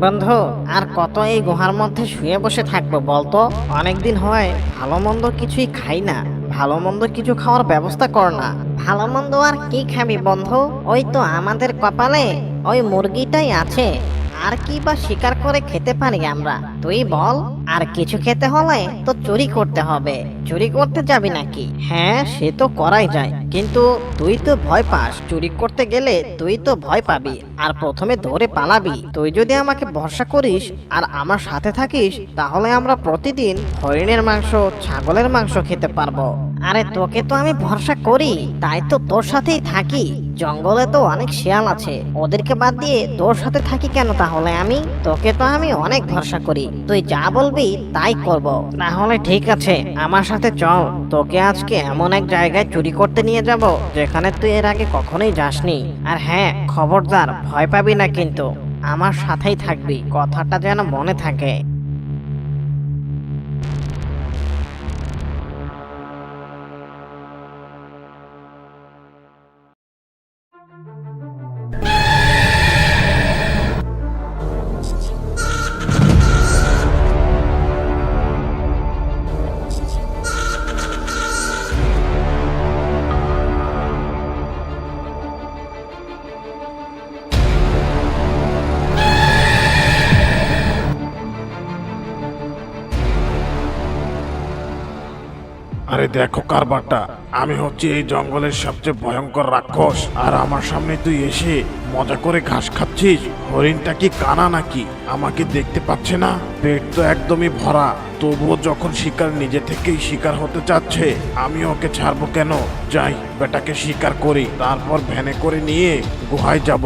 বন্ধু, আর কত এই গুহার মধ্যে শুয়ে বসে থাকবো বলতো? অনেকদিন হয় ভালো মন্দ কিছুই খাই না। ভালো মন্দ কিছু খাওয়ার ব্যবস্থা কর না। ভালো মন্দ আর কি খাবি বন্ধু? ওই তো আমাদের কপালে ওই মুরগিটাই আছে। আর কি বা শিকার করে খেতে পারি আমরা, তুই বল। আর কিছু খেতে হলে তো চুরি করতে হবে। চুরি করতে যাবি নাকি? হ্যাঁ, সে তো করাই যায়, কিন্তু তুই তো ভয় পাস। চুরি করতে গেলে তুই তো ভয় পাবি আর প্রথমে ধরে পালাবি। তুই যদি আমাকে ভরসা করিস আর আমার সাথে থাকিস, তাহলে আমরা প্রতিদিন হরিণের মাংস, ছাগলের মাংস খেতে পারবো। আরে তোকে তো আমি ভরসা করি, তাই তো তোর সাথেই থাকি। জঙ্গলে তো অনেক শিয়াল আছে, ওদেরকে বাদ দিয়ে তোর সাথে থাকি কেন তাহলে? তোকে তো আমি অনেক ভরসা করি, তুই যা বলবি তাই করব। তাহলে ঠিক আছে, আমার সাথে চল। তোকে আজকে এমন এক জায়গায় চুরি করতে নিয়ে যাব যেখানে তুই এর আগে কখনোই যাসনি। আর হ্যাঁ, খবরদার ভয় পাবি না, কিন্তু আমার সাথেই থাকবি, কথাটা যেন মনে থাকে। আরে দেখো কারবারটা, আমি হচ্ছি এই জঙ্গলের সবচেয়ে ভয়ঙ্কর রাক্ষস, আর আমার সামনে তুই এসে মজা করে ঘাস খাচ্ছিস। হরিণটা কি কানা নাকি? আমাকে দেখতে পাচ্ছে না? পেট তো একদমই ভরা, তবুও যখন শিকার নিজে থেকেই শিকার হতে চাচ্ছে, আমি ওকে ছাড়বো কেন? যাই, বেটাকে শিকার করি, তারপর ভ্যানে করে নিয়ে গুহায় যাব।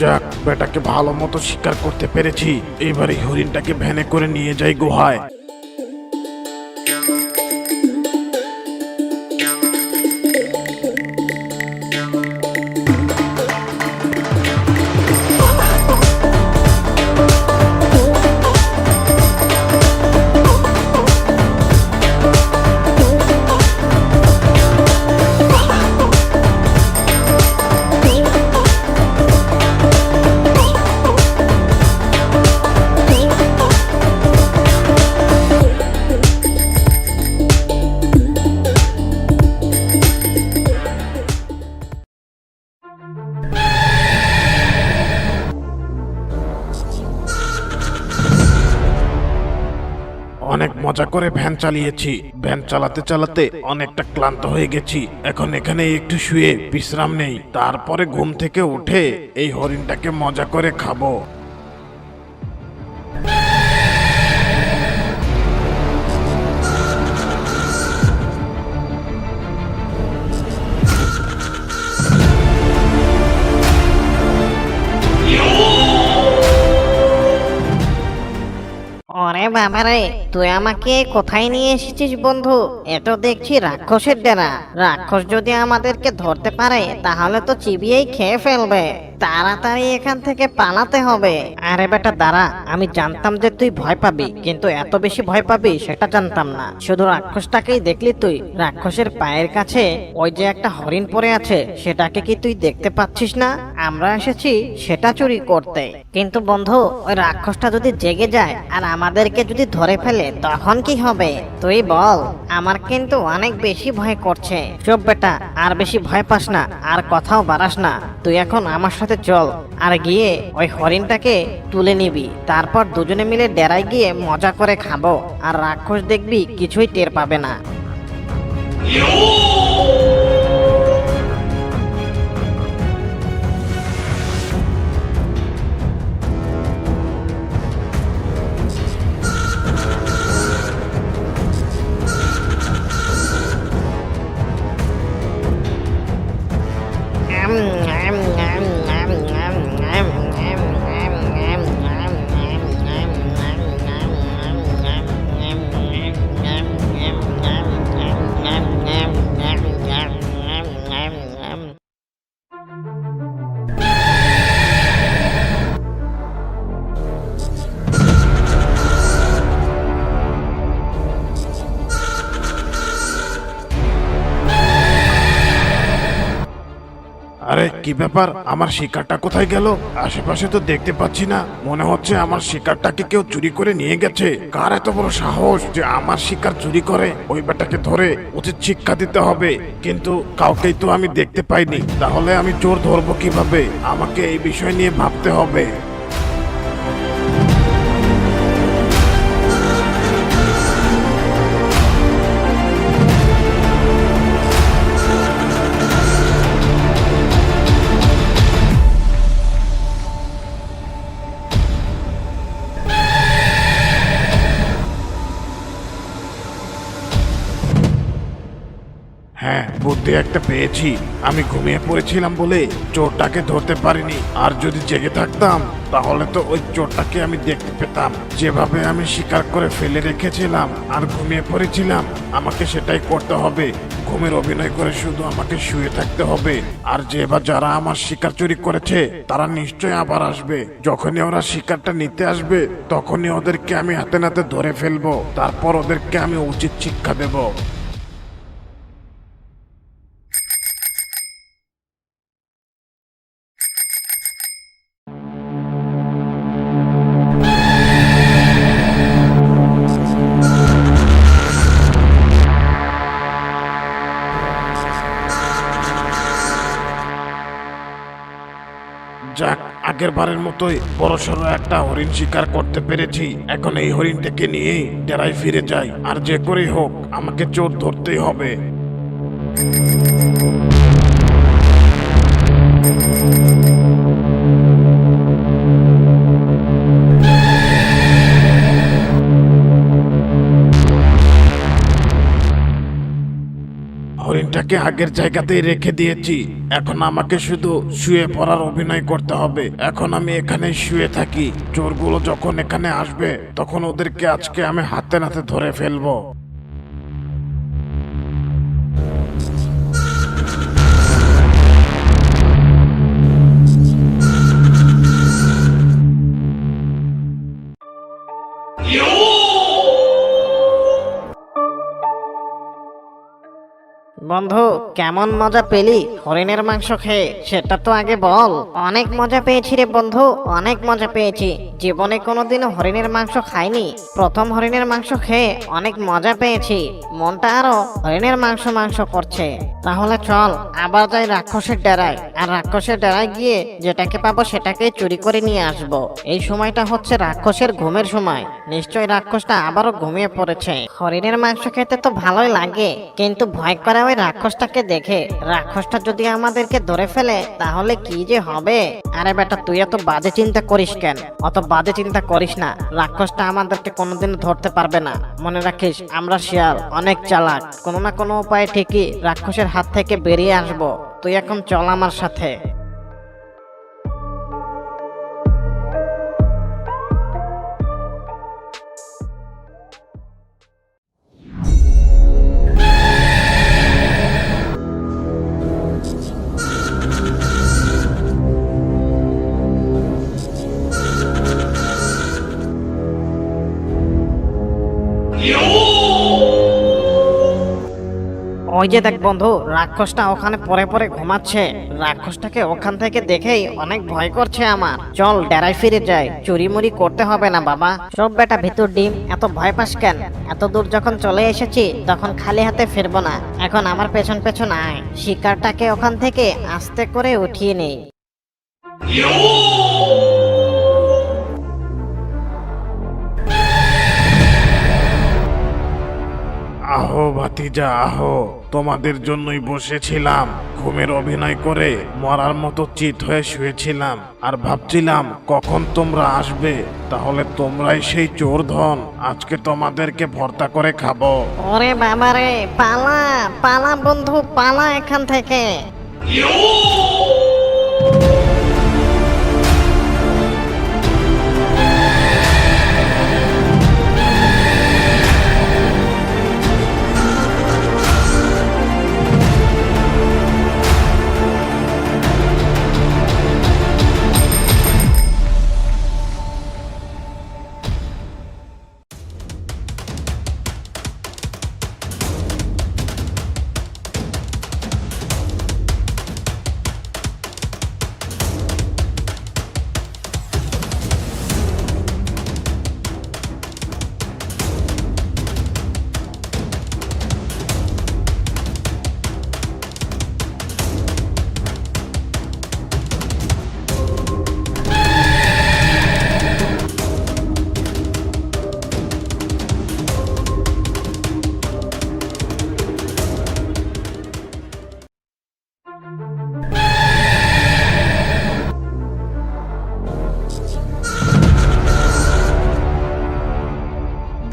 যাক, বেটাকে ভালো মতো শিকার করতে পেরেছি। এবার এই হরিণটাকে ভ্যানে করে নিয়ে যাই গুহায়। অনেক মজা করে ভ্যান চালিয়েছি। ভ্যান চালাতে চালাতে অনেকটা ক্লান্ত হয়ে গেছি। এখন এখানে একটু শুয়ে বিশ্রাম নেই, তারপরে ঘুম থেকে উঠে এই হরিণটাকে মজা করে খাবো। ওরে বাবারে, তুই আমাকে কোথায় নিয়ে এসেছিস বন্ধু? এত দেখছি রাক্ষসের ডেরা। রাক্ষস যদি আমাদেরকে ধরতে পারে তাহলে তো চিবিয়েই খেয়ে ফেলবে। তাড়াতাড়ি এখান থেকে পালাতে হবে। আরে বেটা দাঁড়া, আমি জানতাম যে তুই ভয় পাবি, কিন্তু এত বেশি ভয় পাবি সেটা জানতাম না। শুধু রাক্ষসটাকেই দেখলি তুই? রাক্ষসের পায়ের কাছে ওই যে একটা হরিণ পড়ে আছে, সেটাকে কি তুই দেখতে পাচ্ছিস না? আমরা এসেছি সেটা চুরি করতে। কিন্তু বন্ধু, ওই রাক্ষসটা যদি জেগে যায় আর আমাদেরকে যদি ধরে ফেলে তখন কি হবে? তুই বল। আমার কিন্তু অনেক বেশি ভয় করছে। চুপ বেটা, আর বেশি ভয় পাস না, আর কথাও বাড়াস না। তুই এখন আমার সাথে চল, আর গিয়ে ওই হরিণটাকে তুলে নিবি। তারপর দুজনে মিলে ডেরায় গিয়ে মজা করে খাবো, আর রাক্ষস দেখবি কিছুই টের পাবে না। আরে কি ব্যাপার, আমার শিকারটা কোথায় গেল? আশেপাশে তো দেখতে পাচ্ছি না। মনে হচ্ছে আমার শিকারটাকে কেউ চুরি করে নিয়ে গেছে। কার এত বড় সাহস যে আমার শিকার চুরি করে? ওই বেটাকে ধরে উচিত শিক্ষা দিতে হবে। কিন্তু কাউকেই তো আমি দেখতে পাইনি, তাহলে আমি চোর ধরবো কিভাবে? আমাকে এই বিষয় নিয়ে ভাবতে হবে। হ্যাঁ, বুদ্ধি একটা পেয়েছি। আমি ঘুমিয়ে পড়েছিলাম বলে চোরটাকে ধরতে পারিনি। আর যদি জেগে থাকতাম তাহলে তো ওই চোরটাকে আমি দেখতে পেতাম। যেভাবে আমি শিকার করে ফেলে রেখেছিলাম আর ঘুমিয়ে পড়েছিলাম, আমাকে সেটাই করতে হবে। ঘুমের অভিনয় করে শুধু আমাকে শুয়ে থাকতে হবে। আর যে বা যারা আমার শিকার চুরি করেছে তারা নিশ্চয়ই আবার আসবে। যখনই ওরা শিকারটা নিতে আসবে তখনই ওদেরকে আমি হাতে নাতে ধরে ফেলবো। তারপর ওদেরকে আমি উচিত শিক্ষা দেব। যাক, আগের বারের মতোই বড়সড় একটা হরিণ শিকার করতে পেরেছি। এখন এই হরিণটাকে নিয়েই ডেরায় ফিরে যাই। আর যে করেই হোক আমাকে চোর ধরতেই হবে। হরিণটাকে আগের জায়গাতেই রেখে দিয়েছি। এখন আমাকে শুধু শুয়ে পড়ার অভিনয় করতে হবে। এখন আমি এখানে শুয়ে থাকি। চোরগুলো যখন এখানে আসবে তখন ওদেরকে আজকে আমি হাতে নাতে ধরে ফেলবো। বন্ধু, কেমন মজা পেলি হরিণের মাংস খেয়ে সেটা তো আগে বল। অনেক মজা পেয়েছি রে বন্ধু, অনেক মজা পেয়েছি। জীবনে কোনোদিনও হরিণের মাংস খাইনি, প্রথম হরিণের মাংস খেয়ে অনেক মজা পেয়েছি। মনটা আরো হরিণের মাংস মাংস করছে। তাহলে চল আবার যাই রাক্ষসের ডেরায়, আর রাক্ষসের ডেরায় গিয়ে যেটাকে পাবো সেটাকে চুরি করে নিয়ে আসব। এই সময়টা হচ্ছে রাক্ষসের ঘুমের সময়। নিশ্চয়ই রাক্ষসটা আবারও ঘুমিয়ে পড়েছে। হরিণের মাংস খেতে তো ভালোই লাগে, কিন্তু ভয় করে ওই রাক্ষসটাকে দেখে। রাক্ষসটা যদি আমাদেরকে ধরে ফেলে তাহলে কি যে হবে। আরে বেটা, তুই এত বাজে চিন্তা করিস কেন? অত বাজে চিন্তা করিস না। রাক্ষসটা আমাদেরকে কোনোদিন ধরতে পারবে না। মনে রাখিস, আমরা শিয়াল অনেক চালাক। কোনো না কোনো উপায়ে ঠিকই রাক্ষসের হাত থেকে বেরিয়ে আসবো। তুই এখন চল আমার সাথে। ওই যে দেখ বন্ধু, রাক্ষসটা ওখানে পরে পরে ঘুমাচ্ছে। রাক্ষসটাকে ওখান থেকে দেখেই অনেক ভয় করছে আমার। চল ডেরায় ফিরে যাই, চুরি মুড়ি করতে হবে না বাবা। সব বেটা ভিতর ডিম, এত ভয় পাস কেন? এত দূর যখন চলে এসেছি তখন খালি হাতে ফিরবো না। এখন আমার পেছন পেছন আয়, শিকারটাকে ওখান থেকে আস্তে করে উঠিয়ে নেই। আহো ভাতিজা আহো, তোমাদের জন্যই বসেছিলাম। ঘুমের অভিনয় করে মরার মতো চিত হয়ে শুয়েছিলাম আর ভাবছিলাম কখন তোমরা আসবে। তাহলে তোমরাই সেই চোর ধন, আজকে তোমাদেরকে ভর্তা করে খাবো। ওরে বাবা রে, পালা পালা বন্ধু, পালা এখান থেকে।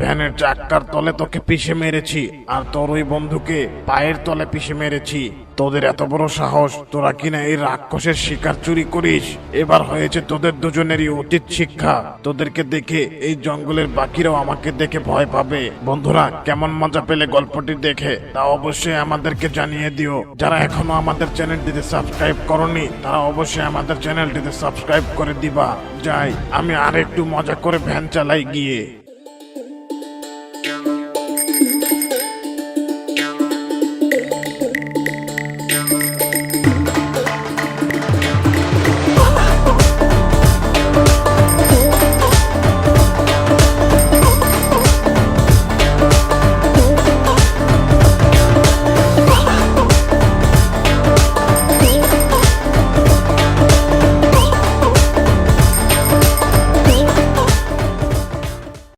ভ্যানের চাক্কার তলে তোকে পিষে মেরেছি, আর তোর ওই বন্ধুকে পায়ের তলে পিষে মেরেছি। তোদের এত বড় সাহস, তোরা কিনা এই রাক্ষসের শিকার চুরি করিস। এবার হয়েছে তোদের দুজনেরই উচিত শিক্ষা। তোদেরকে দেখে এই জঙ্গলের বাকিরাও আমাকে দেখে ভয় পাবে। বন্ধুরা, কেমন মজা পেলে গল্পটি দেখে তা অবশ্যই আমাদেরকে জানিয়ে দিও। যারা এখনো আমাদের চ্যানেলটিতে সাবস্ক্রাইব করনি তারা অবশ্যই আমাদের চ্যানেলটিতে সাবস্ক্রাইব করে দিবা। যাই, আমি আর একটু মজা করে ভ্যান চালাই গিয়ে।